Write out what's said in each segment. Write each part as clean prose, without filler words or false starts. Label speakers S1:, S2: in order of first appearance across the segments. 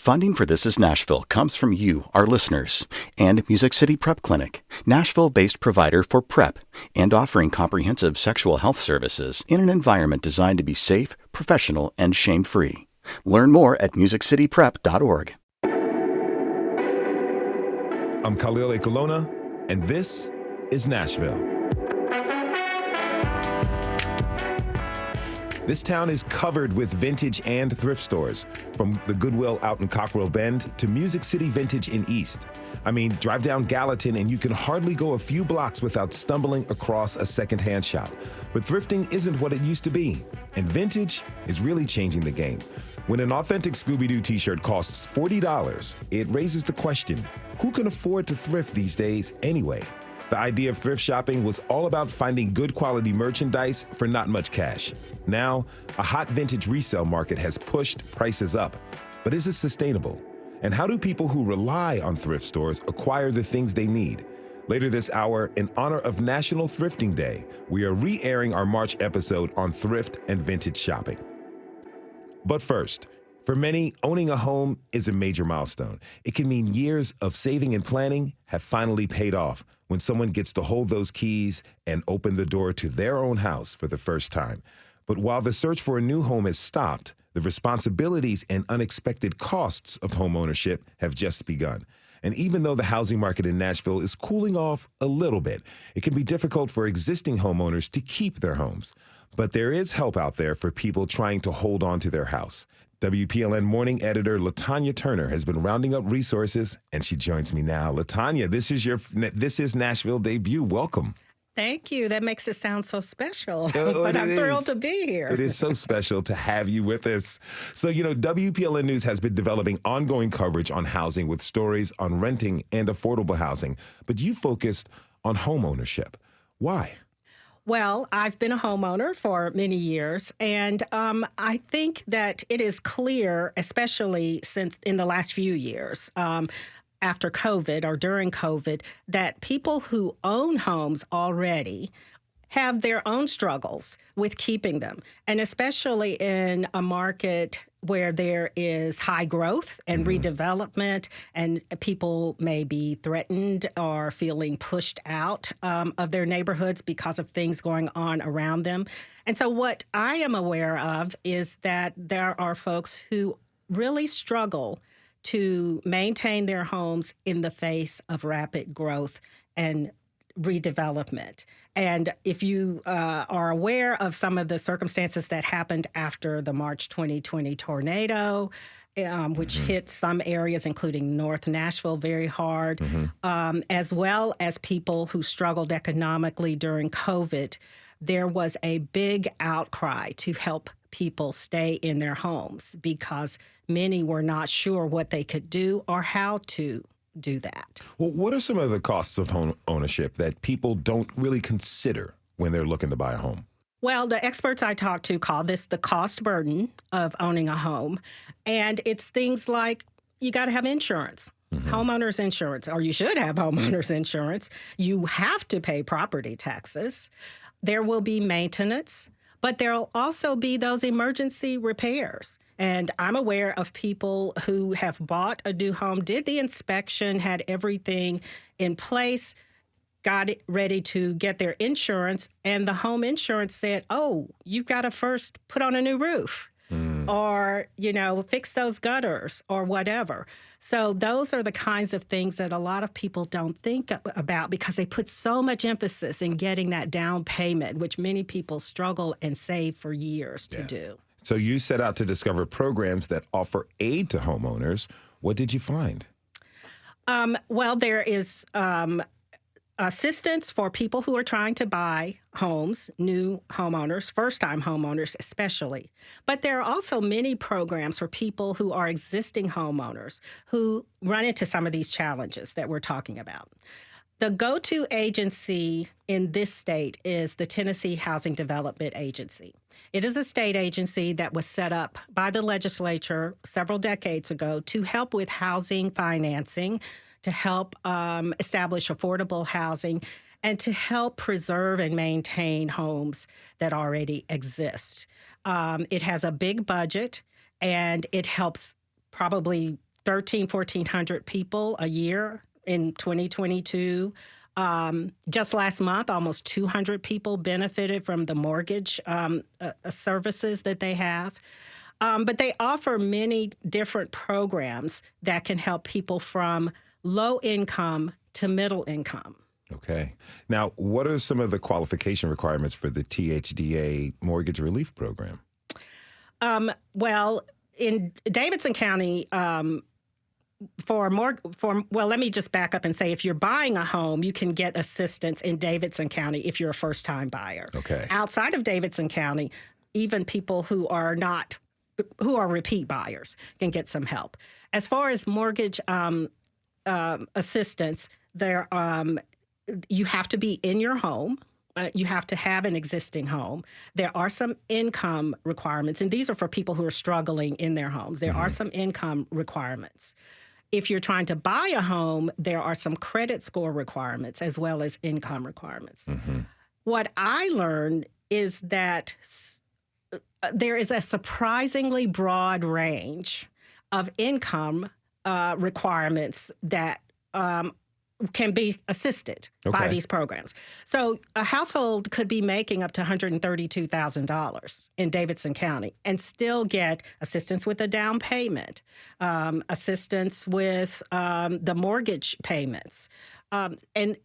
S1: Funding for This Is Nashville comes from you, our listeners, and Music City Prep Clinic, Nashville-based provider for PrEP and offering comprehensive sexual health services in an environment designed to be safe, professional, and shame-free. Learn more at musiccityprep.org.
S2: I'm Khalil Ekulona, and this is Nashville. This town is covered with vintage and thrift stores, from the Goodwill out in Cockrell Bend to Music City Vintage in East. I mean, drive down Gallatin and you can hardly go a few blocks without stumbling across a secondhand shop. But thrifting isn't what it used to be, and vintage is really changing the game. When an authentic Scooby-Doo t-shirt costs $40, it raises the question, who can afford to thrift these days anyway? The idea of thrift shopping was all about finding good quality merchandise for not much cash. Now, a hot vintage resale market has pushed prices up. But is it sustainable? And how do people who rely on thrift stores acquire the things they need? Later this hour, in honor of National Thrifting Day, we are re-airing our March episode on thrift and vintage shopping. But first, for many, owning a home is a major milestone. It can mean years of saving and planning have finally paid off when someone gets to hold those keys and open the door to their own house for the first time. But while the search for a new home has stopped, the responsibilities and unexpected costs of home ownership have just begun. And even though the housing market in Nashville is cooling off a little bit, it can be difficult for existing homeowners to keep their homes. But there is help out there for people trying to hold on to their house. WPLN morning editor LaTonya Turner has been rounding up resources, and she joins me now. LaTonya, this is Nashville debut. Welcome.
S3: Thank you. That makes it sound so special, but I'm thrilled to be here.
S2: It is so special to have you with us. So, WPLN News has been developing ongoing coverage on housing with stories on renting and affordable housing, but you focused on home ownership. Why?
S3: Well, I've been a homeowner for many years, and I think that it is clear, especially since in the last few years, after COVID or during COVID, that people who own homes already have their own struggles with keeping them, and especially in a market where there is high growth and redevelopment, and people may be threatened or feeling pushed out of their neighborhoods because of things going on around them. And so what I am aware of is that there are folks who really struggle to maintain their homes in the face of rapid growth and redevelopment. And if you are aware of some of the circumstances that happened after the March 2020 tornado, which hit some areas, including North Nashville, very hard, as well as people who struggled economically during COVID, there was a big outcry to help people stay in their homes because many were not sure what they could do or how to do that.
S2: Well, what are some of the costs of home ownership that people don't really consider when they're looking to buy a home?
S3: Well, the experts I talk to call this the cost burden of owning a home. And it's things like you got to have insurance, homeowner's insurance, or you should have homeowner's insurance. You have to pay property taxes. There will be maintenance, but there'll also be those emergency repairs. And I'm aware of people who have bought a new home, did the inspection, had everything in place, got it ready to get their insurance, and the home insurance said, oh, you've got to first put on a new roof or, fix those gutters or whatever. So those are the kinds of things that a lot of people don't think about because they put so much emphasis in getting that down payment, which many people struggle and save for years to do.
S2: So you set out to discover programs that offer aid to homeowners. What did you find?
S3: Well, there is assistance for people who are trying to buy homes, new homeowners, first-time homeowners especially. But there are also many programs for people who are existing homeowners who run into some of these challenges that we're talking about. The go-to agency in this state is the Tennessee Housing Development Agency. It is a state agency that was set up by the legislature several decades ago to help with housing financing, to help establish affordable housing, and to help preserve and maintain homes that already exist. It has a big budget, and it helps probably 1,400 people a year in 2022. Just last month, almost 200 people benefited from the mortgage services that they have. But they offer many different programs that can help people from low income to middle income.
S2: Okay. Now, what are some of the qualification requirements for the THDA mortgage relief program?
S3: Well, in Davidson County, let me just back up and say, if you're buying a home, you can get assistance in Davidson County if you're a first-time buyer.
S2: Okay.
S3: Outside of Davidson County, even people who are repeat buyers can get some help. As far as mortgage assistance, you have to be in your home. You have to have an existing home. There are some income requirements, and these are for people who are struggling in their homes. There are some income requirements. If you're trying to buy a home, there are some credit score requirements as well as income requirements. What I learned is that there is a surprisingly broad range of income requirements that can be assisted by these programs. So a household could be making up to $132,000 in Davidson County and still get assistance with a down payment, assistance with the mortgage payments. And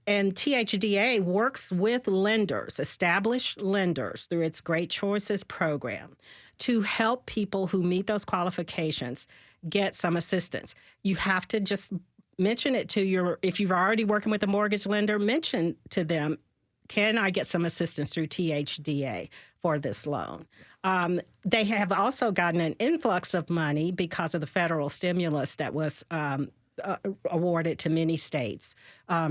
S3: THDA works with lenders, established lenders, through its Great Choices program to help people who meet those qualifications get some assistance. You have to just mention it to if you're already working with a mortgage lender, mention to them, can I get some assistance through THDA for this loan? They have also gotten an influx of money because of the federal stimulus that was awarded to many states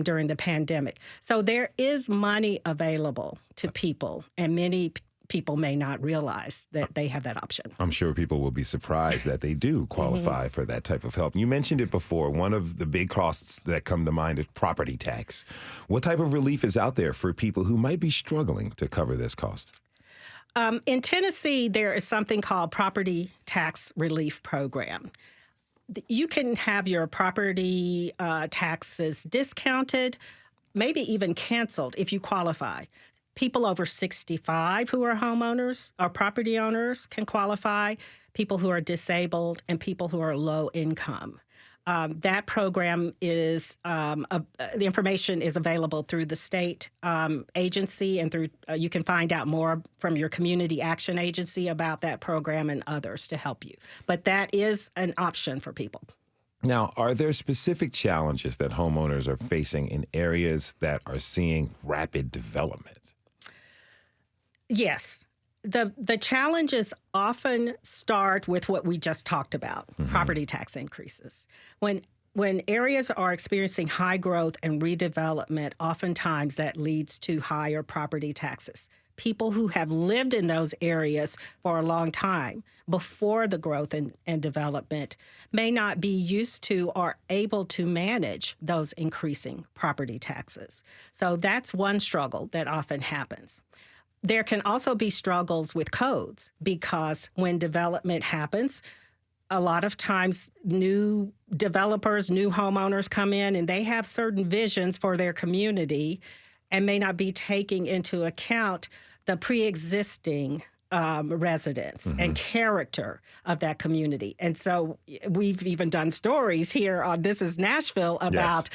S3: during the pandemic. So there is money available to people, and many people may not realize that they have that option.
S2: I'm sure people will be surprised that they do qualify for that type of help. You mentioned it before. One of the big costs that come to mind is property tax. What type of relief is out there for people who might be struggling to cover this cost?
S3: In Tennessee, there is something called Property Tax Relief Program. You can have your property taxes discounted, maybe even canceled if you qualify. People over 65 who are homeowners or property owners can qualify, people who are disabled, and people who are low income. That program is, the information is available through the state agency, and through you can find out more from your community action agency about that program and others to help you. But that is an option for people.
S2: Now, are there specific challenges that homeowners are facing in areas that are seeing rapid development?
S3: Yes. The challenges often start with what we just talked about, property tax increases. When areas are experiencing high growth and redevelopment, oftentimes that leads to higher property taxes. People who have lived in those areas for a long time before the growth and development may not be used to or able to manage those increasing property taxes. So that's one struggle that often happens. There can also be struggles with codes because when development happens, a lot of times new developers, new homeowners come in and they have certain visions for their community and may not be taking into account the pre-existing residents and character of that community. And so we've even done stories here on This is Nashville about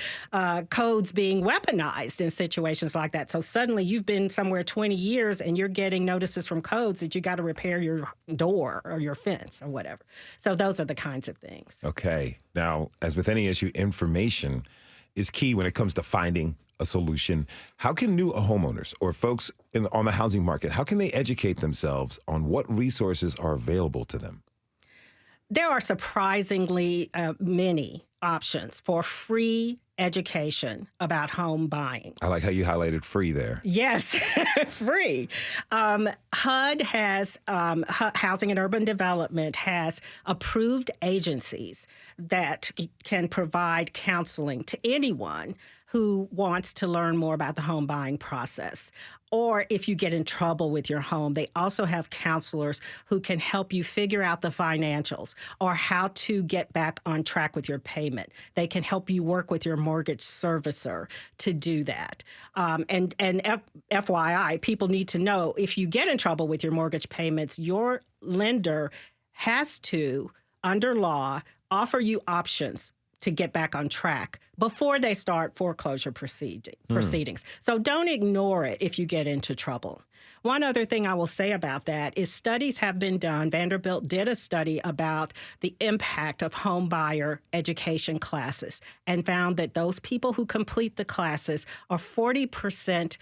S3: codes being weaponized in situations like that. So suddenly you've been somewhere 20 years and you're getting notices from codes that you got to repair your door or your fence or whatever. So those are the kinds of things.
S2: Okay. Now, as with any issue, information is key when it comes to finding a solution. How can new homeowners or folks on the housing market, how can they educate themselves on what resources are available to them?
S3: There are surprisingly many options for free education about home buying.
S2: I like how you highlighted free there.
S3: Yes, free. HUD has, Housing and Urban Development has approved agencies that can provide counseling to anyone who wants to learn more about the home buying process. Or if you get in trouble with your home, they also have counselors who can help you figure out the financials or how to get back on track with your payment. They can help you work with your mortgage servicer to do that. And FYI, people need to know, if you get in trouble with your mortgage payments, your lender has to, under law, offer you options to get back on track before they start foreclosure proceedings. So don't ignore it if you get into trouble. One other thing I will say about that is studies have been done. Vanderbilt did a study about the impact of home buyer education classes and found that those people who complete the classes are 40%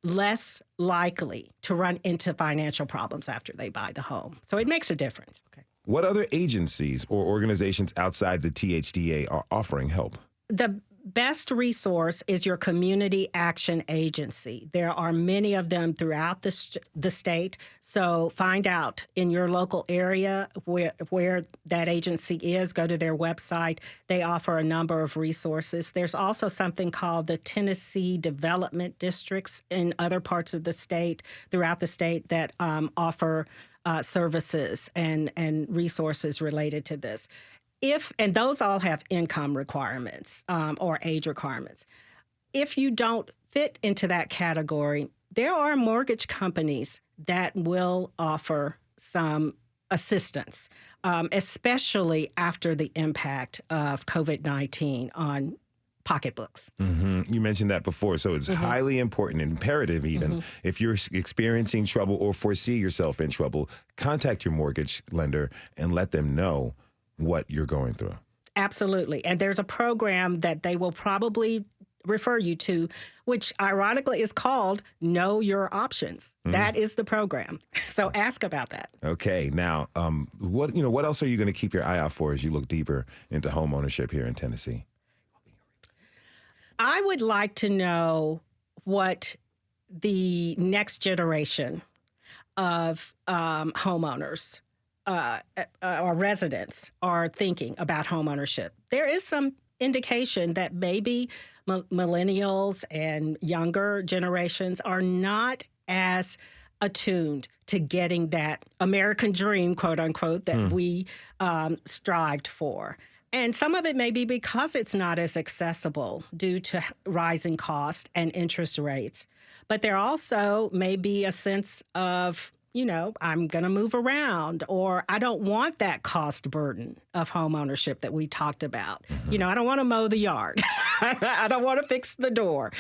S3: less likely to run into financial problems after they buy the home. So it makes a difference. Okay.
S2: What other agencies or organizations outside the THDA are offering help?
S3: The best resource is your community action agency. There are many of them throughout the state. So find out in your local area where that agency is. Go to their website. They offer a number of resources. There's also something called the Tennessee Development Districts in other parts of the state, throughout the state, that offer services and resources related to this. And those all have income requirements or age requirements. If you don't fit into that category, there are mortgage companies that will offer some assistance, especially after the impact of COVID-19 on pocketbooks.
S2: Mm-hmm. You mentioned that before. So it's highly important, imperative even, if you're experiencing trouble or foresee yourself in trouble, contact your mortgage lender and let them know what you're going through.
S3: Absolutely. And there's a program that they will probably refer you to, which ironically is called Know Your Options. That is the program. So ask about that.
S2: Okay. Now, what else are you going to keep your eye out for as you look deeper into home ownership here in Tennessee?
S3: I would like to know what the next generation of homeowners or residents are thinking about home ownership. There is some indication that maybe millennials and younger generations are not as attuned to getting that American dream, quote unquote, that we strived for. And some of it may be because it's not as accessible due to rising costs and interest rates. But there also may be a sense of, I'm going to move around, or I don't want that cost burden of home ownership that we talked about. I don't want to mow the yard. I don't want to fix the door.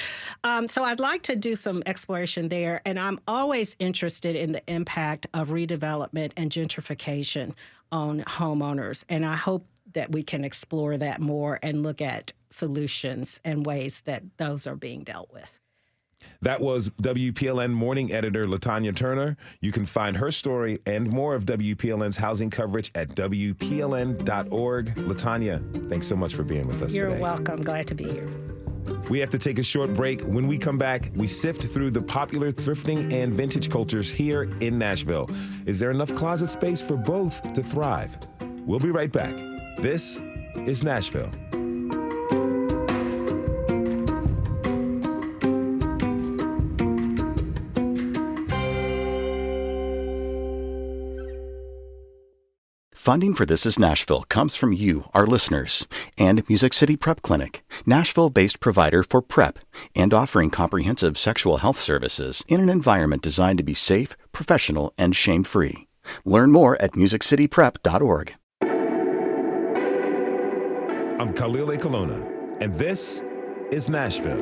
S3: So I'd like to do some exploration there. And I'm always interested in the impact of redevelopment and gentrification on homeowners. And I hope that we can explore that more and look at solutions and ways that those are being dealt with.
S2: That was WPLN morning editor LaTonya Turner. You can find her story and more of WPLN's housing coverage at WPLN.org. LaTonya, thanks so much for being with us today.
S3: You're welcome. Glad to be here.
S2: We have to take a short break. When we come back, we sift through the popular thrifting and vintage cultures here in Nashville. Is there enough closet space for both to thrive? We'll be right back. This is Nashville.
S1: Funding for This is Nashville comes from you, our listeners, and Music City Prep Clinic, Nashville-based provider for PrEP and offering comprehensive sexual health services in an environment designed to be safe, professional, and shame-free. Learn more at musiccityprep.org.
S2: I'm Khalil A. Colonna, and this is Nashville.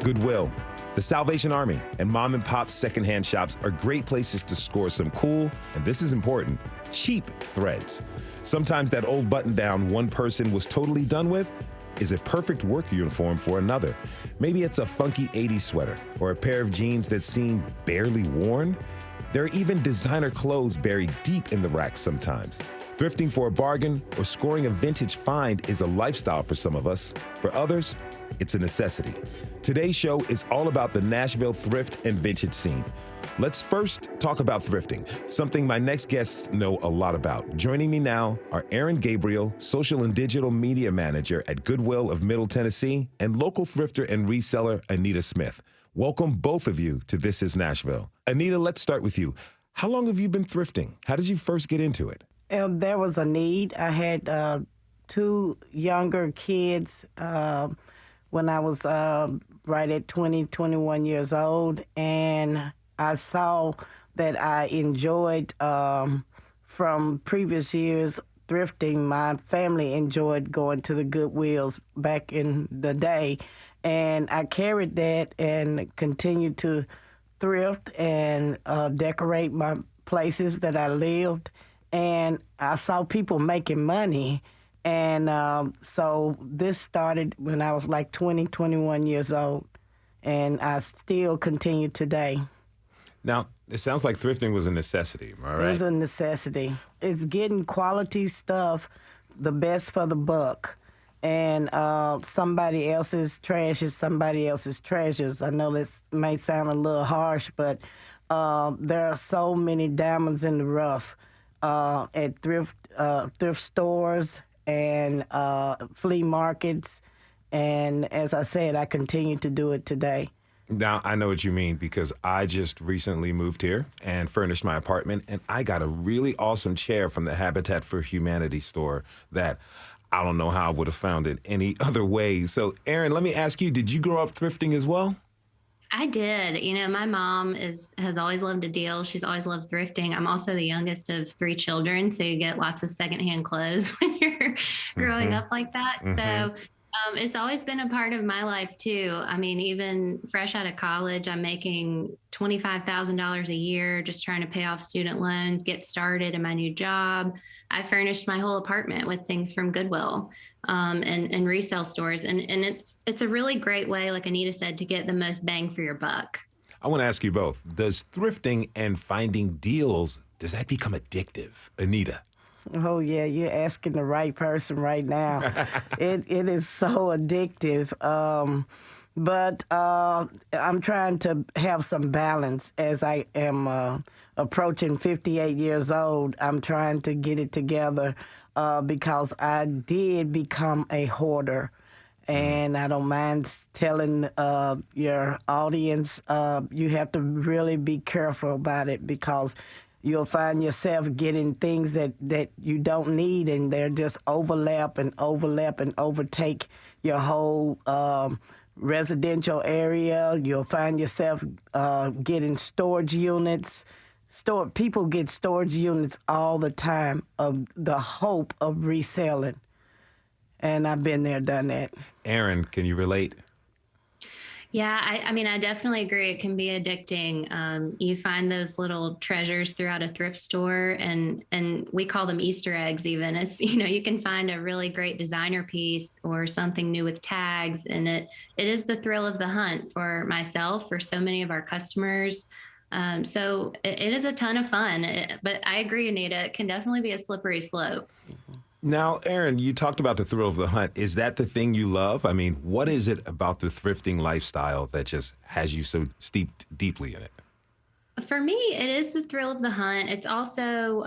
S2: Goodwill, the Salvation Army, and mom and pop secondhand shops are great places to score some cool, and this is important, cheap threads. Sometimes that old button-down one person was totally done with is a perfect work uniform for another. Maybe it's a funky 80s sweater or a pair of jeans that seem barely worn. There are even designer clothes buried deep in the racks sometimes. Thrifting for a bargain or scoring a vintage find is a lifestyle for some of us. For others, it's a necessity. Today's show is all about the Nashville thrift and vintage scene. Let's first talk about thrifting, something my next guests know a lot about. Joining me now are Aaron Gabriel, Social and Digital Media Manager at Goodwill of Middle Tennessee, and local thrifter and reseller Anita Smith. Welcome, both of you, to This Is Nashville. Anita, let's start with you. How long have you been thrifting? How did you first get into it?
S4: There was a need. I had two younger kids when I was right at 20, 21 years old, and I saw that I enjoyed, from previous years, thrifting. My family enjoyed going to the Goodwills back in the day, and I carried that and continued to thrift and decorate my places that I lived, and I saw people making money, and so this started when I was like 20, 21 years old, and I still continue today.
S2: Now, it sounds like thrifting was a necessity, am I right?
S4: It was a necessity. It's getting quality stuff, the best for the buck. And somebody else's trash is somebody else's treasures. I know this may sound a little harsh, but there are so many diamonds in the rough at thrift stores and flea markets. And as I said, I continue to do it today.
S2: Now, I know what you mean because I just recently moved here and furnished my apartment, and I got a really awesome chair from the Habitat for Humanity store that I don't know how I would have found it any other way. So, Aaron, let me ask you, did you grow up thrifting as well?
S5: I did. You know, my mom has always loved a deal. She's always loved thrifting. I'm also the youngest of three children, so you get lots of secondhand clothes when you're growing up like that. So it's always been a part of my life, too. I mean, even fresh out of college, I'm making $25,000 a year just trying to pay off student loans, get started in my new job. I furnished my whole apartment with things from Goodwill and resale stores. And it's a really great way, like Anita said, to get the most bang for your buck.
S2: I want to ask you both, does thrifting and finding deals, does that become addictive? Anita?
S4: Oh, yeah, you're asking the right person right now. It is so addictive. But I'm trying to have some balance as I am approaching 58 years old. I'm trying to get it together because I did become a hoarder. And I don't mind telling your audience, you have to really be careful about it because you'll find yourself getting things that you don't need, and they're just overlap and overtake your whole residential area. You'll find yourself getting storage units. People get storage units all the time of the hope of reselling. And I've been there, done that.
S2: Aaron, can you relate?
S5: Yeah, I mean, I definitely agree. It can be addicting. You find those little treasures throughout a thrift store, and we call them Easter eggs even. It's, you know, you can find a really great designer piece or something new with tags, and it is the thrill of the hunt for myself, for so many of our customers. So it is a ton of fun. But I agree, Anita, it can definitely be a slippery slope.
S2: Now, Aaron, you talked about the thrill of the hunt. Is that the thing you love? I mean, what is it about the thrifting lifestyle that just has you so steeped deeply in it?
S5: For me, it is the thrill of the hunt. It's also,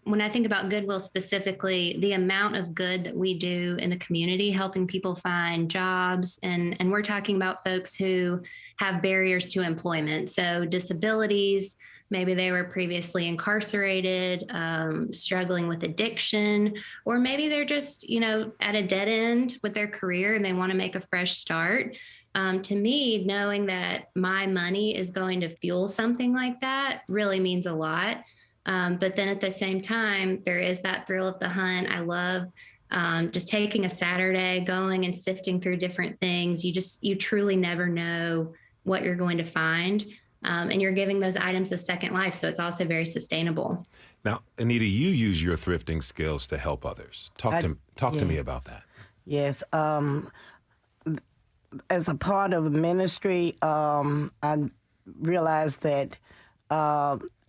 S5: when I think about Goodwill specifically, the amount of good that we do in the community, helping people find jobs. And we're talking about folks who have barriers to employment. So disabilities, maybe they were previously incarcerated, struggling with addiction, or maybe they're just, you know, at a dead end with their career and they want to make a fresh start. To me, knowing that my money is going to fuel something like that really means a lot. But then at the same time, there is that thrill of the hunt. I love just taking a Saturday, going and sifting through different things. You truly never know what you're going to find. And you're giving those items a second life. So it's also very sustainable.
S2: Now, Anita, you use your thrifting skills to help others. Talk to me about that. Yes.
S4: As a part of ministry, I realized that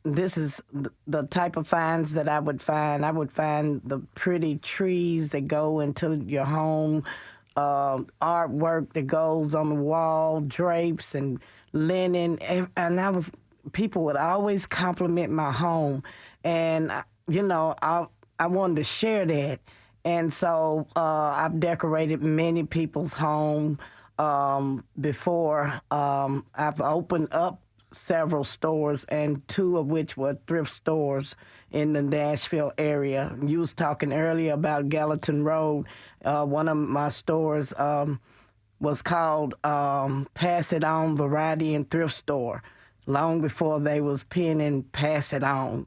S4: this is the type of finds that I would find. I would find the pretty trees that go into your home, artwork that goes on the wall, drapes and linen, and I was people would always compliment my home, and I wanted to share that. And so I've decorated many people's home before. I've opened up several stores, and 2 of which were thrift stores in the Nashville area. You was talking earlier about Gallatin Road. One of my stores was called Pass It On Variety and Thrift Store, long before they was penning Pass It On.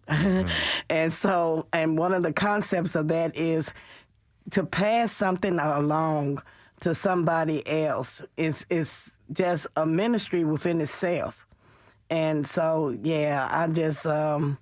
S4: And one of the concepts of that is to pass something along to somebody else. It's just a ministry within itself. And so, yeah, I just, I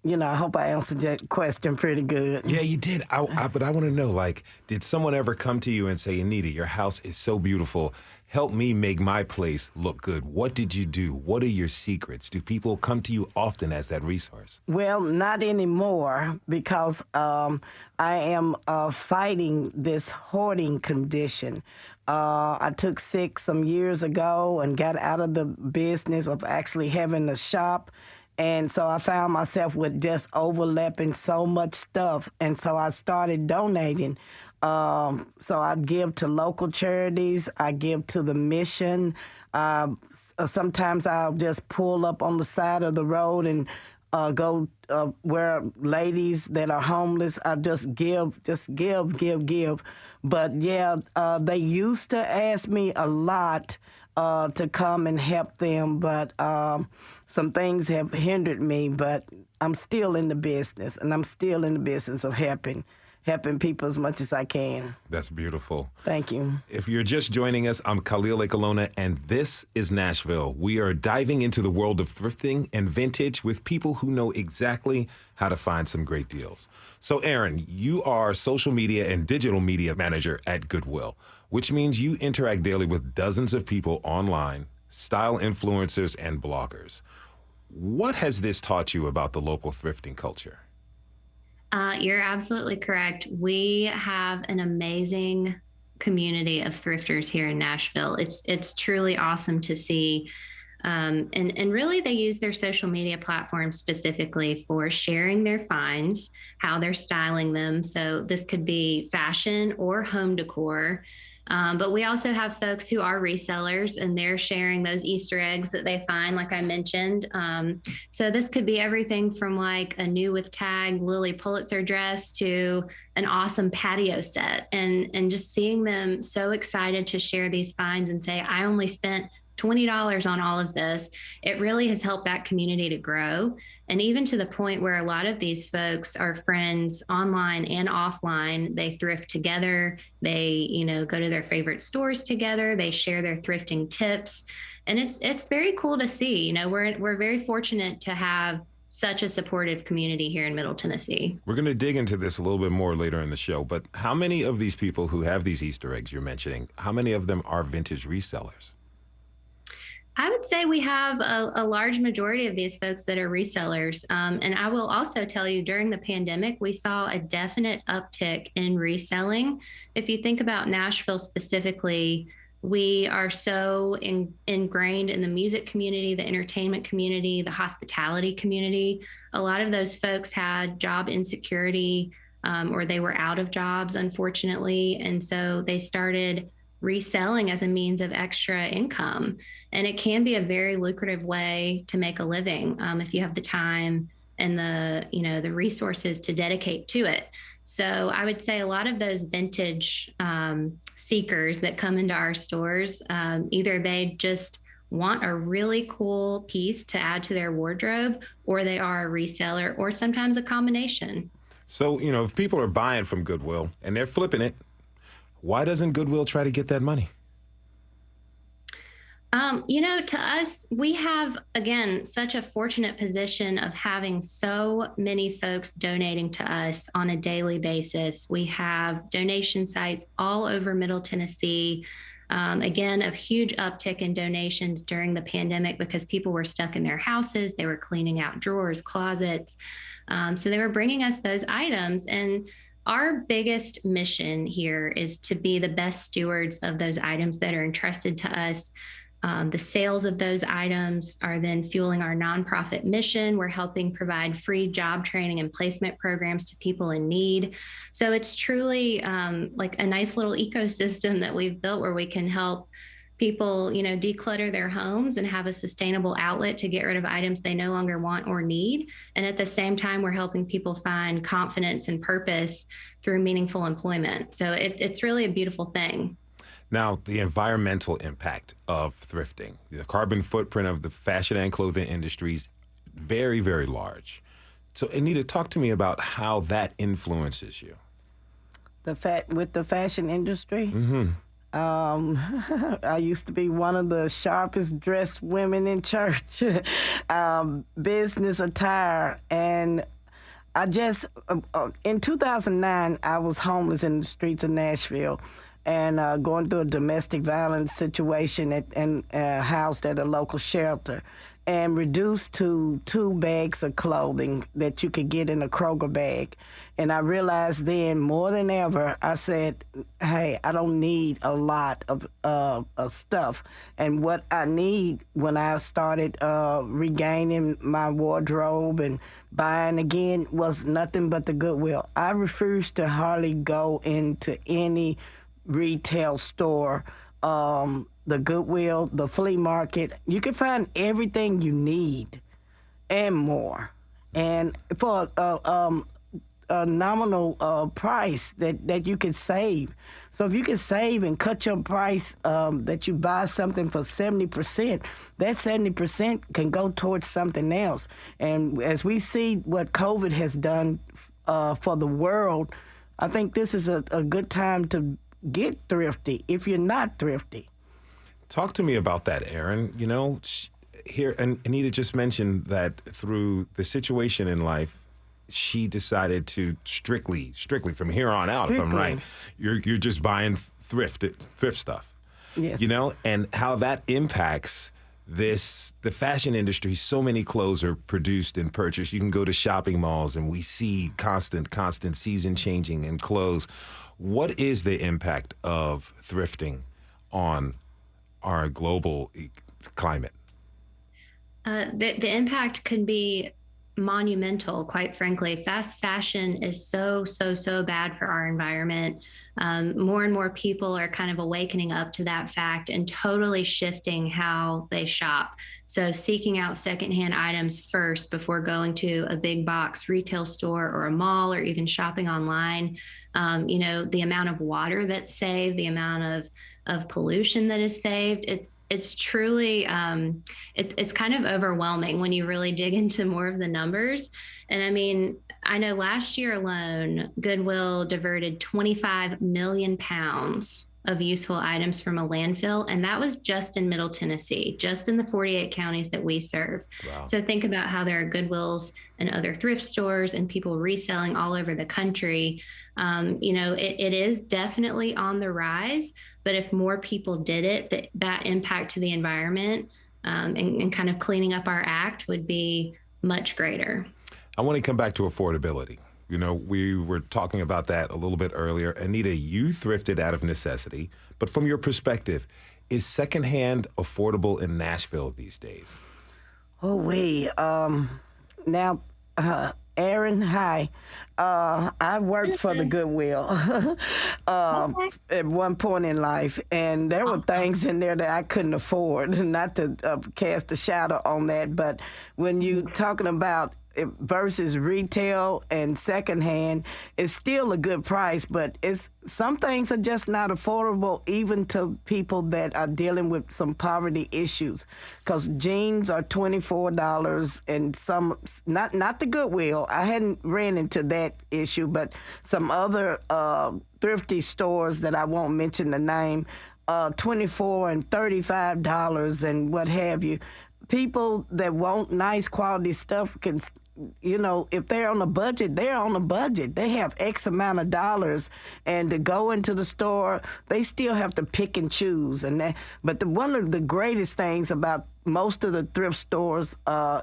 S4: hope I answered that question pretty good.
S2: Yeah, you did. But I want to know, like, did someone ever come to you and say, Anita, your house is so beautiful. Help me make my place look good. What did you do? What are your secrets? Do people come to you often as that resource?
S4: Well, not anymore, because I am fighting this hoarding condition. I took sick some years ago and got out of the business of actually having a shop. And so I found myself with just overlapping so much stuff. And so I started donating. So I give to local charities. I give to the mission. Sometimes I'll just pull up on the side of the road and go where ladies that are homeless. I just give. But yeah, they used to ask me a lot to come and help them, but some things have hindered me. But I'm still in the business, and I'm still in the business of helping people as much as I can.
S2: That's beautiful.
S4: Thank you.
S2: If you're just joining us, I'm Khalil Ekalona, and this is Nashville. We are diving into the world of thrifting and vintage with people who know exactly how to find some great deals. So, Aaron, you are social media and digital media manager at Goodwill, which means you interact daily with dozens of people online, style influencers, and bloggers. What has this taught you about the local thrifting culture?
S5: You're absolutely correct. We have an amazing community of thrifters here in Nashville. It's truly awesome to see. And really, they use their social media platforms specifically for sharing their finds, how they're styling them. So this could be fashion or home decor. But we also have folks who are resellers, and they're sharing those Easter eggs that they find, like I mentioned. So this could be everything from like a new with tag Lily Pulitzer dress to an awesome patio set, and just seeing them so excited to share these finds and say, I only spent $20 on all of this. It really has helped that community to grow. And even to the point where a lot of these folks are friends online and offline. They thrift together. They, go to their favorite stores together. They share their thrifting tips. And it's very cool to see. We're very fortunate to have such a supportive community here in Middle Tennessee.
S2: We're going to dig into this a little bit more later in the show, but how many of these people who have these Easter eggs you're mentioning, how many of them are vintage resellers?
S5: I would say we have a large majority of these folks that are resellers. And I will also tell you, during the pandemic, we saw a definite uptick in reselling. If you think about Nashville specifically, we are so ingrained in the music community, the entertainment community, the hospitality community. A lot of those folks had job insecurity, or they were out of jobs, unfortunately. And so they started reselling as a means of extra income. And it can be a very lucrative way to make a living if you have the time and the resources to dedicate to it. So I would say a lot of those vintage seekers that come into our stores, either they just want a really cool piece to add to their wardrobe, or they are a reseller, or sometimes a combination.
S2: So, if people are buying from Goodwill and they're flipping it, why doesn't Goodwill try to get that money?
S5: To us, we have, again, such a fortunate position of having so many folks donating to us on a daily basis. We have donation sites all over Middle Tennessee. Again, a huge uptick in donations during the pandemic because people were stuck in their houses. They were cleaning out drawers, closets. So they were bringing us those items. And our biggest mission here is to be the best stewards of those items that are entrusted to us. The sales of those items are then fueling our nonprofit mission. We're helping provide free job training and placement programs to people in need. So it's truly like a nice little ecosystem that we've built where we can help people, declutter their homes and have a sustainable outlet to get rid of items they no longer want or need. And at the same time, we're helping people find confidence and purpose through meaningful employment. So it's really a beautiful thing.
S2: Now, the environmental impact of thrifting, the carbon footprint of the fashion and clothing industries, very, very large. So, Anita, talk to me about how that influences you.
S4: With the fashion industry?
S2: Mm-hmm.
S4: I used to be one of the sharpest dressed women in church, business attire. And I just, in 2009, I was homeless in the streets of Nashville and going through a domestic violence situation and housed at a local shelter and reduced to 2 bags of clothing that you could get in a Kroger bag. And I realized then more than ever, I said, hey, I don't need a lot of stuff. And what I need when I started regaining my wardrobe and buying again was nothing but the Goodwill. I refuse to hardly go into any retail store, the Goodwill, the flea market. You can find everything you need and more. And for a nominal price that you could save. So if you can save and cut your price that you buy something for 70%, that 70% can go towards something else. And as we see what COVID has done for the world, I think this is a good time to get thrifty if you're not thrifty.
S2: Talk to me about that, Aaron. Here, and Anita just mentioned that through the situation in life, she decided to strictly from here on out, if I'm right, you're just buying thrift stuff.
S4: Yes.
S2: And how that impacts the fashion industry. So many clothes are produced and purchased. You can go to shopping malls and we see constant season changing in clothes. What is the impact of thrifting on our global climate?
S5: The impact can be monumental, quite frankly. Fast fashion is so bad for our environment. More and more people are kind of awakening up to that fact and totally shifting how they shop. So seeking out secondhand items first before going to a big box retail store or a mall or even shopping online. The amount of water that's saved, the amount of pollution that is saved, it's truly, it's kind of overwhelming when you really dig into more of the numbers. And I mean, I know last year alone, Goodwill diverted 25 million pounds of useful items from a landfill. And that was just in Middle Tennessee, just in the 48 counties that we serve. Wow. So think about how there are Goodwills and other thrift stores and people reselling all over the country. It is definitely on the rise, but if more people did it, that impact to the environment and kind of cleaning up our act would be much greater.
S2: I want to come back to affordability. We were talking about that a little bit earlier. Anita, you thrifted out of necessity, but from your perspective, is secondhand affordable in Nashville these days?
S4: Now, Aaron, hi. I worked for the Goodwill at one point in life, and there were things in there that I couldn't afford. Not to cast a shadow on that, but when you're talking about versus retail and secondhand, it's still a good price, but some things are just not affordable even to people that are dealing with some poverty issues. Because jeans are $24 and some, not the Goodwill, I hadn't ran into that issue, but some other thrifty stores that I won't mention the name, $24 and $35 and what have you. People that want nice quality stuff can, if they're on a budget, they're on a budget. They have X amount of dollars, and to go into the store, they still have to pick and choose. But one of the greatest things about most of the thrift stores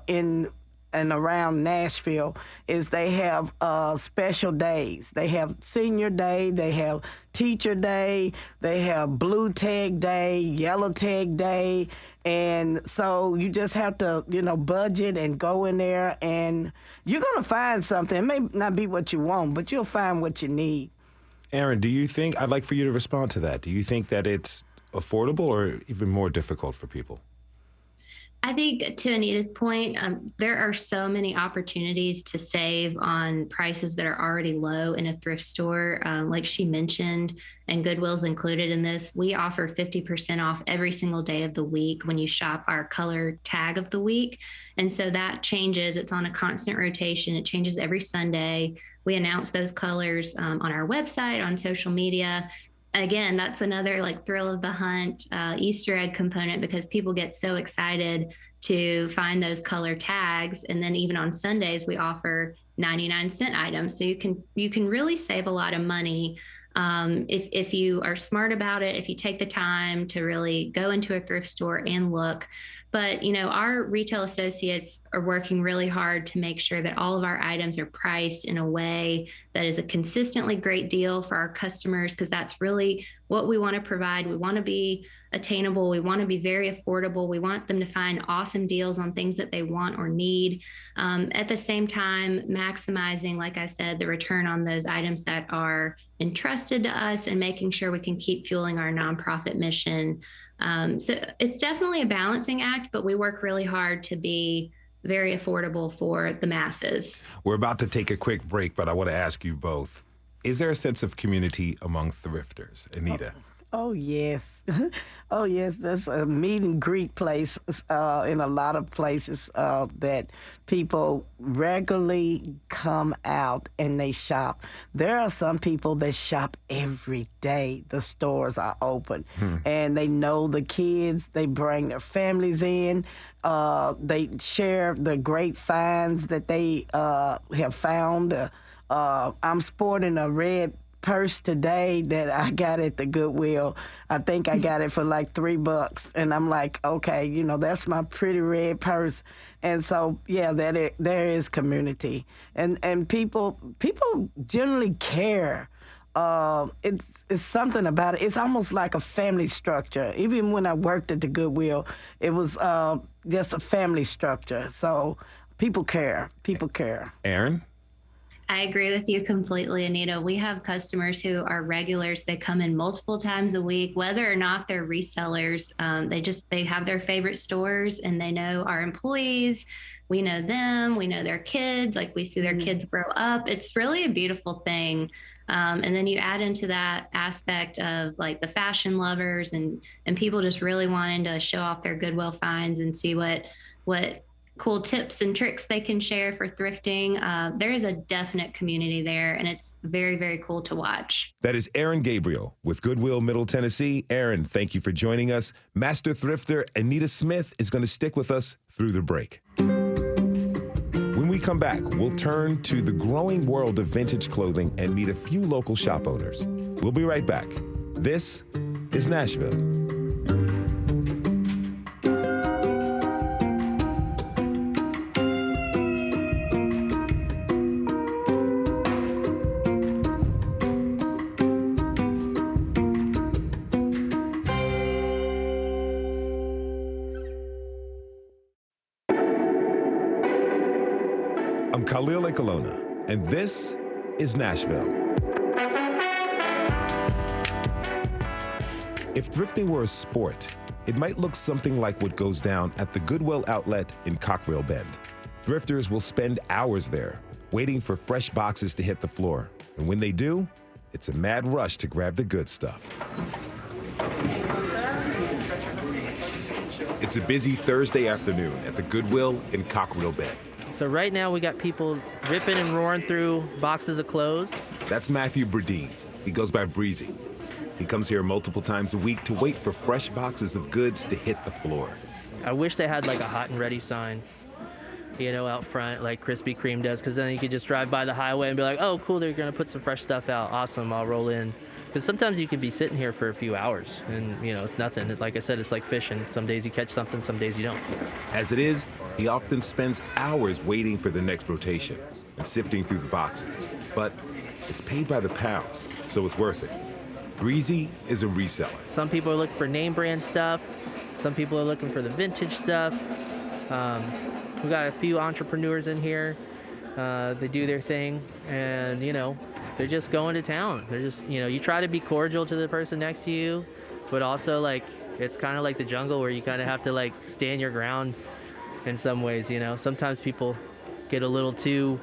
S4: in and around Nashville is they have special days. They have senior day, they have teacher day, they have blue tag day, yellow tag day. And so you just have to, budget and go in there, and you're going to find something. It may not be what you want, but you'll find what you need.
S2: Aaron, do you think, I'd like for you to respond to that. Do you think that it's affordable or even more difficult for people?
S5: I think to Anita's point, there are so many opportunities to save on prices that are already low in a thrift store. Like she mentioned, and Goodwill's included in this, we offer 50% off every single day of the week when you shop our color tag of the week. And so that changes. It's on a constant rotation. It changes every Sunday. We announce those colors on our website, on social media. Again, that's another thrill of the hunt, Easter egg component, because people get so excited to find those color tags. And then even on Sundays, we offer 99-cent items. So you can really save a lot of money if you are smart about it, if you take the time to really go into a thrift store and look. But, our retail associates are working really hard to make sure that all of our items are priced in a way that is a consistently great deal for our customers, because that's really what we want to provide. We want to be attainable. We want to be very affordable. We want them to find awesome deals on things that they want or need. At the same time, maximizing, like I said, the return on those items that are entrusted to us and making sure we can keep fueling our nonprofit mission. So it's definitely a balancing act, but we work really hard to be very affordable for the masses.
S2: We're about to take a quick break, but I want to ask you both, is there a sense of community among thrifters? Anita?
S4: Oh, yes. Oh, yes. There's a meet and greet place in a lot of places that people regularly come out and they shop. There are some people that shop every day. The stores are open and they know the kids. They bring their families in. They share the great finds that they have found. I'm sporting a red purse today that I got at the Goodwill. I think I got it for like $3, and I'm like, okay, that's my pretty red purse. And so, yeah, there is community, and people generally care. It's something about it. It's almost like a family structure. Even when I worked at the Goodwill, it was just a family structure. So people care. People care.
S2: Aaron?
S5: I agree with you completely, Anita. We have customers who are regulars. They come in multiple times a week, whether or not they're resellers. They have their favorite stores, and they know our employees. We know them. We know their kids. We see their kids grow up. It's really a beautiful thing. And then you add into that aspect of the fashion lovers and people just really wanting to show off their Goodwill finds and see what cool tips and tricks they can share for thrifting. There is a definite community there, and it's very, very cool to watch.
S2: That is Aaron Gabriel with Goodwill, Middle Tennessee. Aaron, thank you for joining us. Master thrifter Anita Smith is going to stick with us through the break. When we come back, we'll turn to the growing world of vintage clothing and meet a few local shop owners. We'll be right back. This is Nashville. I'm Khalil Ekalona, and this is Nashville. If thrifting were a sport, it might look something like what goes down at the Goodwill outlet in Cockrell Bend. Thrifters will spend hours there, waiting for fresh boxes to hit the floor. And when they do, it's a mad rush to grab the good stuff. It's a busy Thursday afternoon at the Goodwill in Cockrell Bend.
S6: So right now we got people ripping and roaring through boxes of clothes.
S2: That's Matthew Burdine. He goes by Breezy. He comes here multiple times a week to wait for fresh boxes of goods to hit the floor.
S6: I wish they had a hot and ready sign, out front like Krispy Kreme does, because then you could just drive by the highway and be like, oh, cool, they're going to put some fresh stuff out. Awesome, I'll roll in. Because sometimes you can be sitting here for a few hours and, it's nothing. Like I said, it's like fishing. Some days you catch something, some days you don't.
S2: As it is, he often spends hours waiting for the next rotation and sifting through the boxes. But it's paid by the pound, so it's worth it. Breezy is a reseller.
S6: Some people are looking for name brand stuff. Some people are looking for the vintage stuff. We got a few entrepreneurs in here. They do their thing, and they're just going to town. They're just you try to be cordial to the person next to you, but also like it's kind of like the jungle where you kind of have to like stand your ground in some ways. Sometimes people get a little too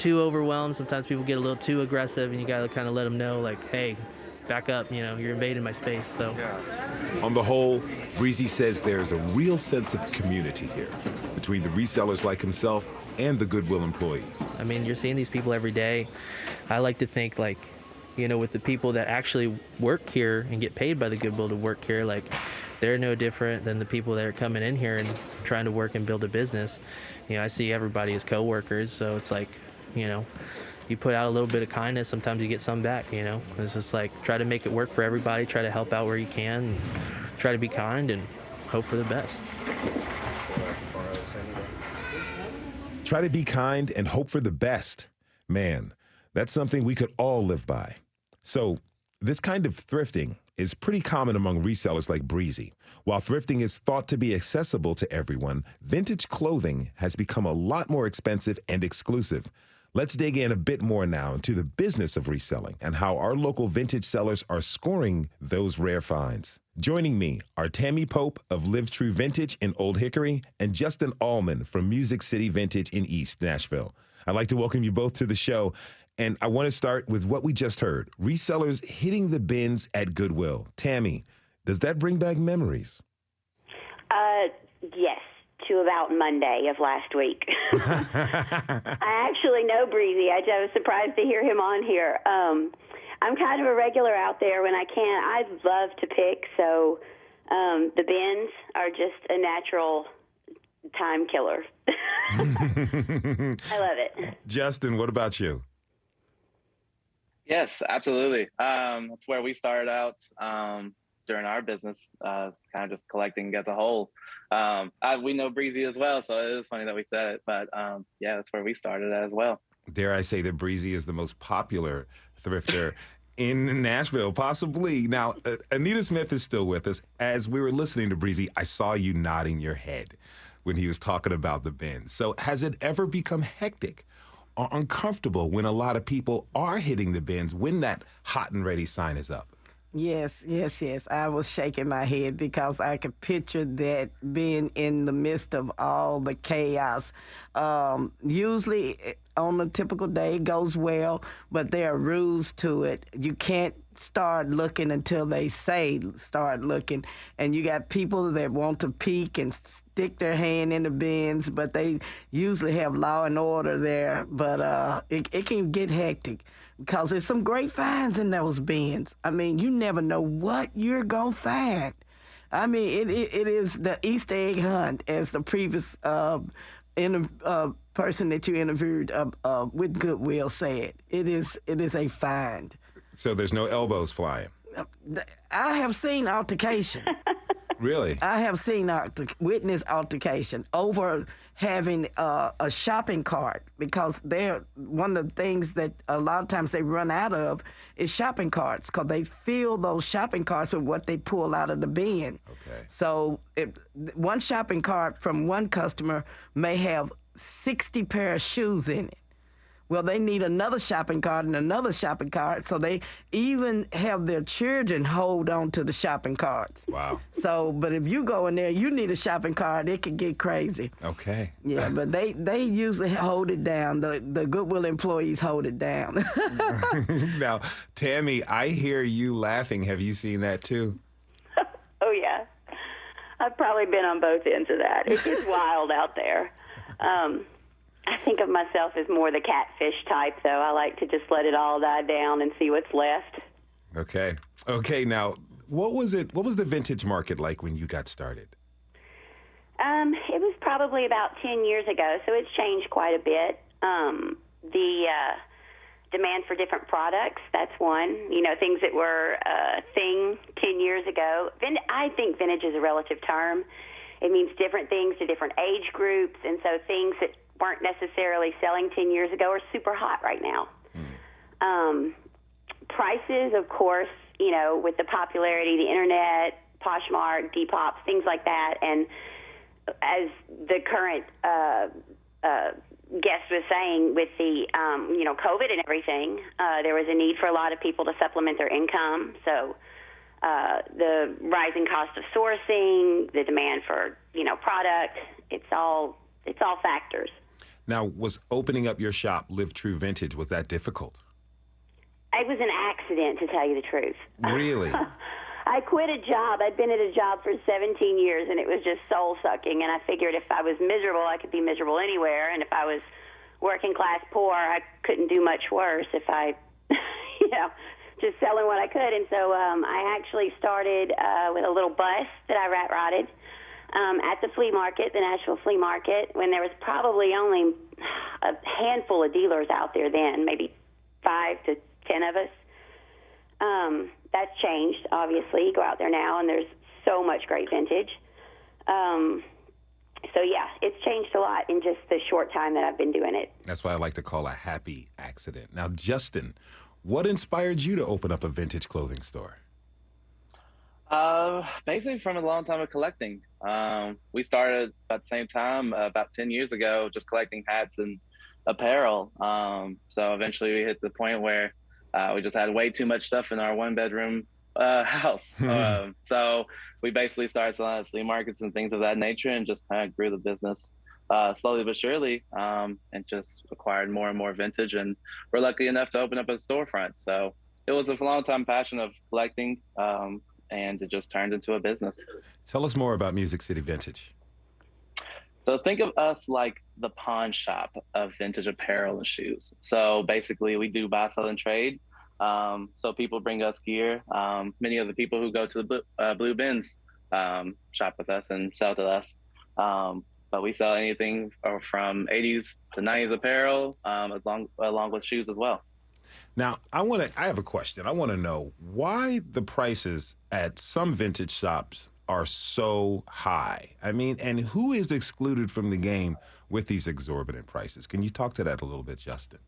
S6: overwhelmed. Sometimes people get a little too aggressive, and you got to kind of let them know like, hey, back up. You're invading my space. So
S2: on the whole, Breezy says there's a real sense of community here between the resellers like himself and the Goodwill employees.
S6: I mean, you're seeing these people every day. I like to think like, with the people that actually work here and get paid by the Goodwill to work here, like they're no different than the people that are coming in here and trying to work and build a business. I see everybody as coworkers, so it's like, you put out a little bit of kindness, sometimes you get some back, It's just like, try to make it work for everybody, try to help out where you can, and try to be kind and hope for the best.
S2: Try to be kind and hope for the best. Man, that's something we could all live by. So this kind of thrifting is pretty common among resellers like Breezy. While thrifting is thought to be accessible to everyone, vintage clothing has become a lot more expensive and exclusive. Let's dig in a bit more now into the business of reselling and how our local vintage sellers are scoring those rare finds. Joining me are Tammy Pope of Live True Vintage in Old Hickory and Justin Allman from Music City Vintage in East Nashville. I'd like to welcome you both to the show. And I want to start with what we just heard, resellers hitting the bins at Goodwill. Tammy, does that bring back memories?
S7: Yes, to about Monday of last week. I actually know Breezy. I was surprised to hear him on here. I'm kind of a regular out there when I can. I love to pick, so the bins are just a natural time killer. I love it.
S2: Justin, what about you?
S8: Yes, absolutely. That's where we started out during our business, kind of just collecting as a whole. We know Breezy as well, so it is funny that we said it. But yeah, that's where we started as well.
S2: Dare I say that Breezy is the most popular thrifter in Nashville, possibly. Now, Anita Smith is still with us. As we were listening to Breezy, I saw you nodding your head when he was talking about the bins. So has it ever become hectic or uncomfortable when a lot of people are hitting the bins when that hot and ready sign is up?
S4: Yes. I was shaking my head because I could picture that being in the midst of all the chaos. Usually on a typical day it goes well, but there are rules to it. You can't start looking until they say start looking. And you got people that want to peek and stick their hand in the bins, but they usually have law and order there. But it can get hectic because there's some great finds in those bins. I mean, you never know what you're going to find. I mean, it is the Easter egg hunt, as the previous person that you interviewed with Goodwill said. It is a find.
S2: So there's no elbows flying?
S4: I have seen altercation.
S2: Really?
S4: I have seen witness altercation over having a shopping cart, because one of the things that a lot of times they run out of is shopping carts, because they fill those shopping carts with what they pull out of the bin.
S2: Okay.
S4: So one shopping cart from one customer may have 60 pair of shoes in it. Well, they need another shopping cart and another shopping cart, so they even have their children hold on to the shopping carts.
S2: Wow.
S4: So, but if you go in there, you need a shopping cart, it could get crazy.
S2: Okay.
S4: Yeah, but they usually hold it down. The Goodwill employees hold it down.
S2: Now, Tammy, I hear you laughing. Have you seen that too?
S7: Oh, yeah. I've probably been on both ends of that. It gets wild out there. I think of myself as more the catfish type, though. I like to just let it all die down and see what's left.
S2: Okay. Now, what was the vintage market like when you got started?
S7: It was probably about 10 years ago, so it's changed quite a bit. demand for different products. That's one. You know, things that were a thing 10 years ago. I think vintage is a relative term. It means different things to different age groups, and so things that weren't necessarily selling 10 years ago are super hot right now. Prices, of course, you know, with the popularity of the internet, Poshmark, Depop, things like that, and as the current guest was saying, with the you know, COVID and everything, there was a need for a lot of people to supplement their income. So the rising cost of sourcing, the demand for, you know, product, it's all factors.
S2: Now, was opening up your shop, Live True Vintage, was that difficult?
S7: It was an accident, to tell you the truth.
S2: Really?
S7: I quit a job. I'd been at a job for 17 years, and it was just soul-sucking. And I figured if I was miserable, I could be miserable anywhere. And if I was working class poor, I couldn't do much worse if I, you know, just selling what I could. And so I actually started with a little bus that I rat-rotted at the flea market, the Nashville flea market, when there was probably only a handful of dealers out there then, maybe 5 to 10 of us. That's changed, obviously. You go out there now, and there's so much great vintage. So, yeah, it's changed a lot in just the short time that I've been doing it.
S2: That's why I like to call a happy accident. Now, Justin, what inspired you to open up a vintage clothing store?
S8: Basically from a long time of collecting. We started at the same time, about 10 years ago, just collecting hats and apparel. So eventually we hit the point where we just had way too much stuff in our one-bedroom house. So we basically started selling at flea markets and things of that nature, and just kind of grew the business slowly but surely, and just acquired more and more vintage. And we're lucky enough to open up a storefront. So it was a long-time passion of collecting, and it just turned into a business.
S2: Tell us more about Music City Vintage.
S8: So think of us like the pawn shop of vintage apparel and shoes. So basically we do buy, sell, and trade. So people bring us gear. Many of the people who go to the Blue Bins shop with us and sell to us. But we sell anything from 80s to 90s apparel, along with shoes as well.
S2: Now, I have a question. I want to know why the prices at some vintage shops are so high. I mean, and who is excluded from the game with these exorbitant prices? Can you talk to that a little bit, Justin?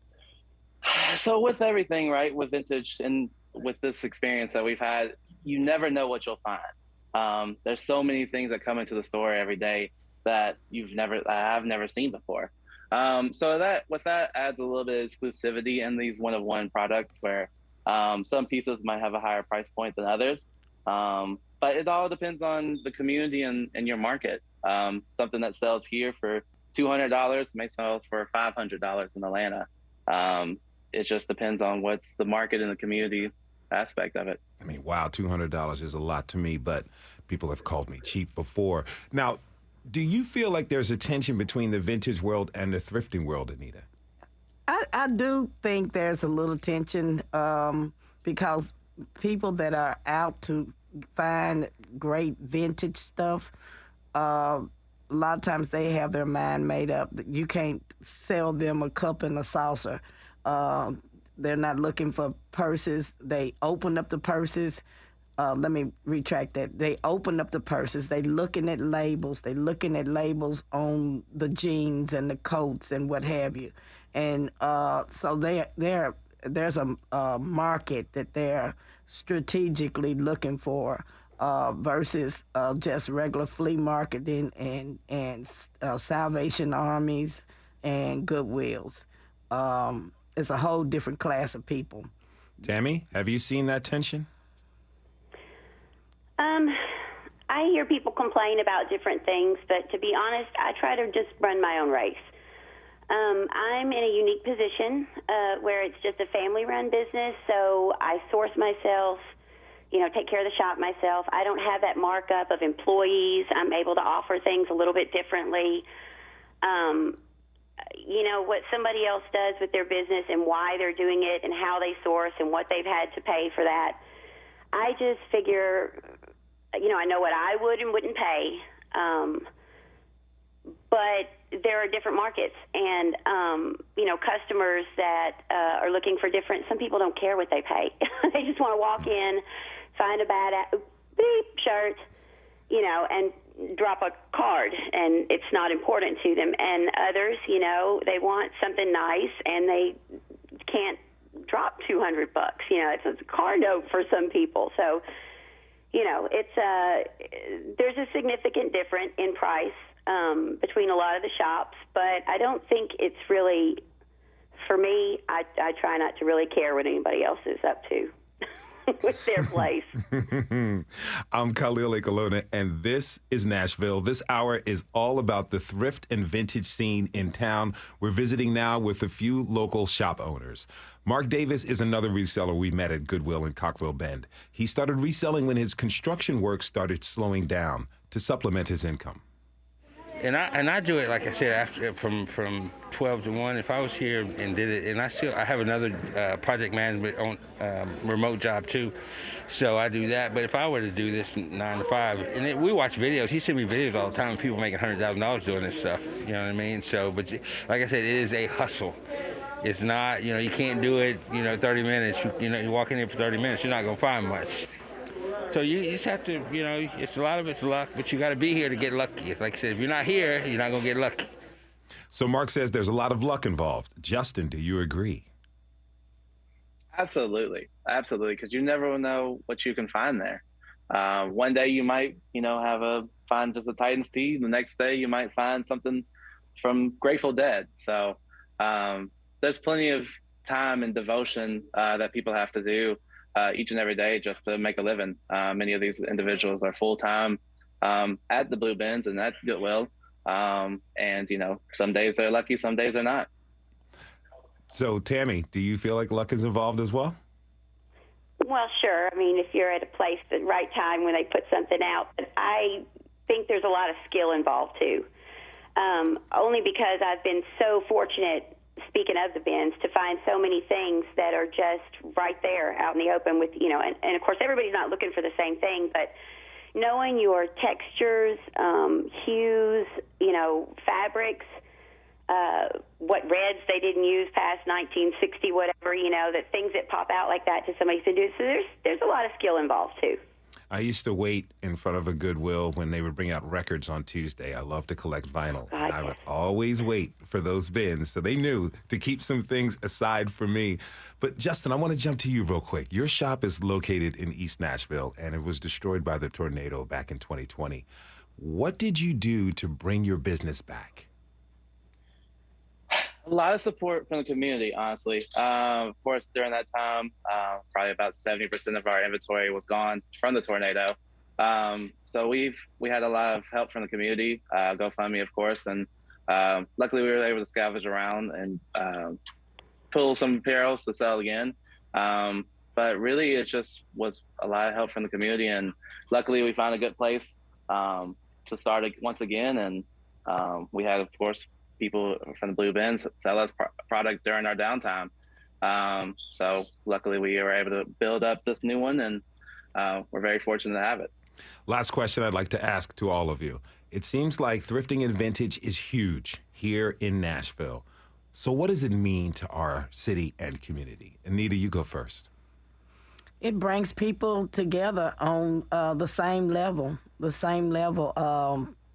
S8: So with everything, right, with vintage and with this experience that we've had, you never know what you'll find. There's so many things that come into the store every day that I've never seen before. So that adds a little bit of exclusivity in these one-of-one products, where some pieces might have a higher price point than others. But it all depends on the community and your market. Something that sells here for $200 may sell for $500 in Atlanta. It just depends on what's the market and the community aspect of it.
S2: I mean, wow, $200 is a lot to me, but people have called me cheap before. Now, do you feel like there's a tension between the vintage world and the thrifting world, Anita?
S4: I do think there's a little tension because people that are out to find great vintage stuff, a lot of times they have their mind made up that you can't sell them a cup and a saucer. They're not looking for purses. They open up the purses. Let me retract that. They open up the purses. They looking at labels. They looking at labels on the jeans and the coats and what have you. And so there's a market that they're strategically looking for versus just regular flea marketing and Salvation Armies and Goodwills. It's a whole different class of people.
S2: Tammy, have you seen that tension?
S7: I hear people complain about different things, but to be honest, I try to just run my own race. I'm in a unique position where it's just a family-run business, so I source myself, take care of the shop myself. I don't have that markup of employees. I'm able to offer things a little bit differently. What somebody else does with their business and why they're doing it and how they source and what they've had to pay for that, I just figure, I know what I would and wouldn't pay. But there are different markets, and customers that are looking for different. Some people don't care what they pay; they just want to walk in, find a beep shirt, and drop a card, and it's not important to them. And others, they want something nice, and they can't drop $200. It's a car note for some people. So, there's a significant difference in price between a lot of the shops, but I don't think it's really, for me, I try not to really care what anybody else is up to with their place.
S2: I'm Khalil Ikalona, and this is Nashville. This hour is all about the thrift and vintage scene in town. We're visiting now with a few local shop owners. Mark Davis is another reseller we met at Goodwill in Cockrell Bend. He started reselling when his construction work started slowing down to supplement his income.
S9: And I do it, like I said, after from 12 to 1. If I was here and did it, and I have another project management on remote job too, so I do that. But if I were to do this 9 to 5, and we watch videos, he sent me videos all the time of people making $100,000 doing this stuff. You know what I mean? So, but like I said, it is a hustle. It's not, you can't do it, 30 minutes. You walk in here for 30 minutes, you're not gonna find much. So you just have to, it's a lot of it's luck, but you got to be here to get lucky. Like I said, if you're not here, you're not going to get lucky.
S2: So Mark says there's a lot of luck involved. Justin, do you agree?
S8: Absolutely, because you never know what you can find there. One day you might, find just a Titans tee. The next day you might find something from Grateful Dead. So there's plenty of time and devotion that people have to do each and every day just to make a living. Many of these individuals are full-time at the Blue Bins and at Goodwill. And, some days they're lucky, some days they're not.
S2: So, Tammy, do you feel like luck is involved as well?
S7: Well, sure. I mean, if you're at a place at the right time when they put something out. But I think there's a lot of skill involved, too. Only because I've been so fortunate, speaking of the bins, to find so many things that are just right there out in the open with, and of course everybody's not looking for the same thing, but knowing your textures, hues, fabrics, what reds they didn't use past 1960, whatever, that things that pop out like that to somebody to do. So there's a lot of skill involved too.
S2: I used to wait in front of a Goodwill when they would bring out records on Tuesday. I love to collect vinyl. And I would always wait for those bins, so they knew to keep some things aside for me. But Justin, I want to jump to you real quick. Your shop is located in East Nashville, and it was destroyed by the tornado back in 2020. What did you do to bring your business back?
S8: A lot of support from the community, honestly. Of course, during that time, probably about 70% of our inventory was gone from the tornado. So we had a lot of help from the community, GoFundMe, of course, and luckily we were able to scavenge around and pull some apparel to sell again. But really, it just was a lot of help from the community, and luckily we found a good place to start once again. And we had, of course, people from the Blue Bins sell us product during our downtime. So luckily we were able to build up this new one, and we're very fortunate to have it.
S2: Last question I'd like to ask to all of you. It seems like thrifting and vintage is huge here in Nashville. So what does it mean to our city and community? Anita, you go first.
S4: It brings people together on the same level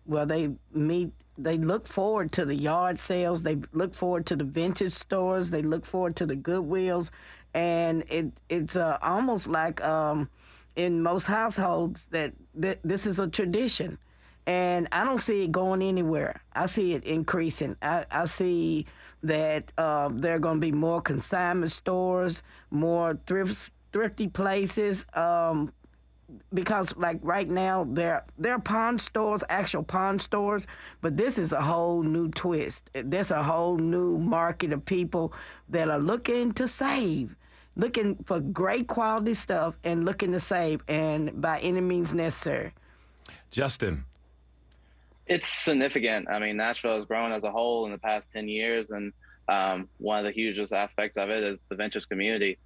S4: where they meet. They look forward to the yard sales. They look forward to the vintage stores. They look forward to the Goodwills. And it's almost like in most households that this is a tradition. And I don't see it going anywhere. I see it increasing. I see that there are going to be more consignment stores, more thrifty places, because like right now there are pawn stores, actual pawn stores, but this is a whole new twist. There's a whole new market of people that are looking to save, looking for great quality stuff and looking to save, and by any means necessary.
S2: Justin.
S8: It's significant. I mean, Nashville has grown as a whole in the past 10 years, and one of the hugest aspects of it is the vintage community.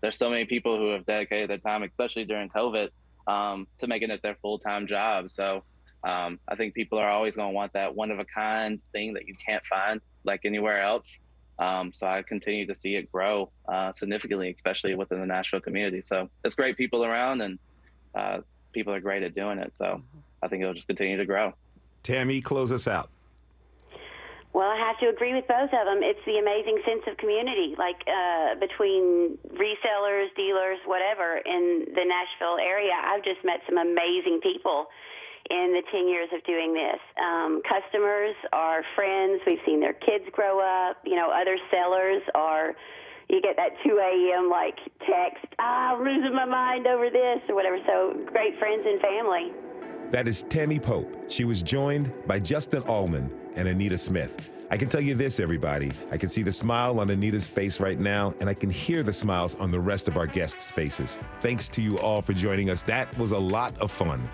S8: There's so many people who have dedicated their time, especially during COVID, to making it their full-time job. So I think people are always going to want that one of a kind thing that you can't find like anywhere else. So I continue to see it grow significantly, especially within the Nashville community. So it's great people around, and people are great at doing it. So I think it'll just continue to grow.
S2: Tammy, close us out.
S7: Well, I have to agree with both of them. It's the amazing sense of community, like between resellers, dealers, whatever, in the Nashville area. I've just met some amazing people in the 10 years of doing this. Customers are friends. We've seen their kids grow up. You know, other sellers are, you get that 2 a.m. like text, I'm losing my mind over this or whatever. So great friends and family.
S2: That is Tammy Pope. She was joined by Justin Allman and Anita Smith. I can tell you this, everybody. I can see the smile on Anita's face right now, and I can hear the smiles on the rest of our guests' faces. Thanks to you all for joining us. That was a lot of fun.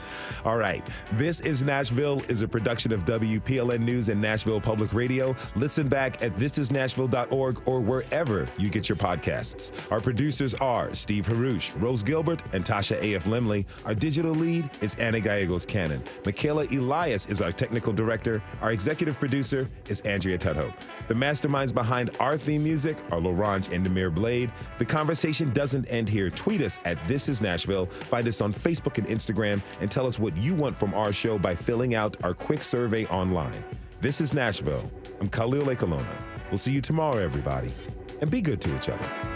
S2: All right. This is Nashville is a production of WPLN News and Nashville Public Radio. Listen back at thisisnashville.org or wherever you get your podcasts. Our producers are Steve Harouche, Rose Gilbert, and Tasha A.F. Limley. Our digital lead is Anna Gallegos-Cannon. Michaela Elias is our technical director. Our executive producer is Andrea Tudhope. The masterminds behind our theme music are Laurent and Demir Blade. The conversation doesn't end here. Tweet us at This Is Nashville. Find us on Facebook and Instagram, and tell us what you want from our show by filling out our quick survey online. This is Nashville. I'm Khalil Ekalona. We'll see you tomorrow, everybody. And be good to each other.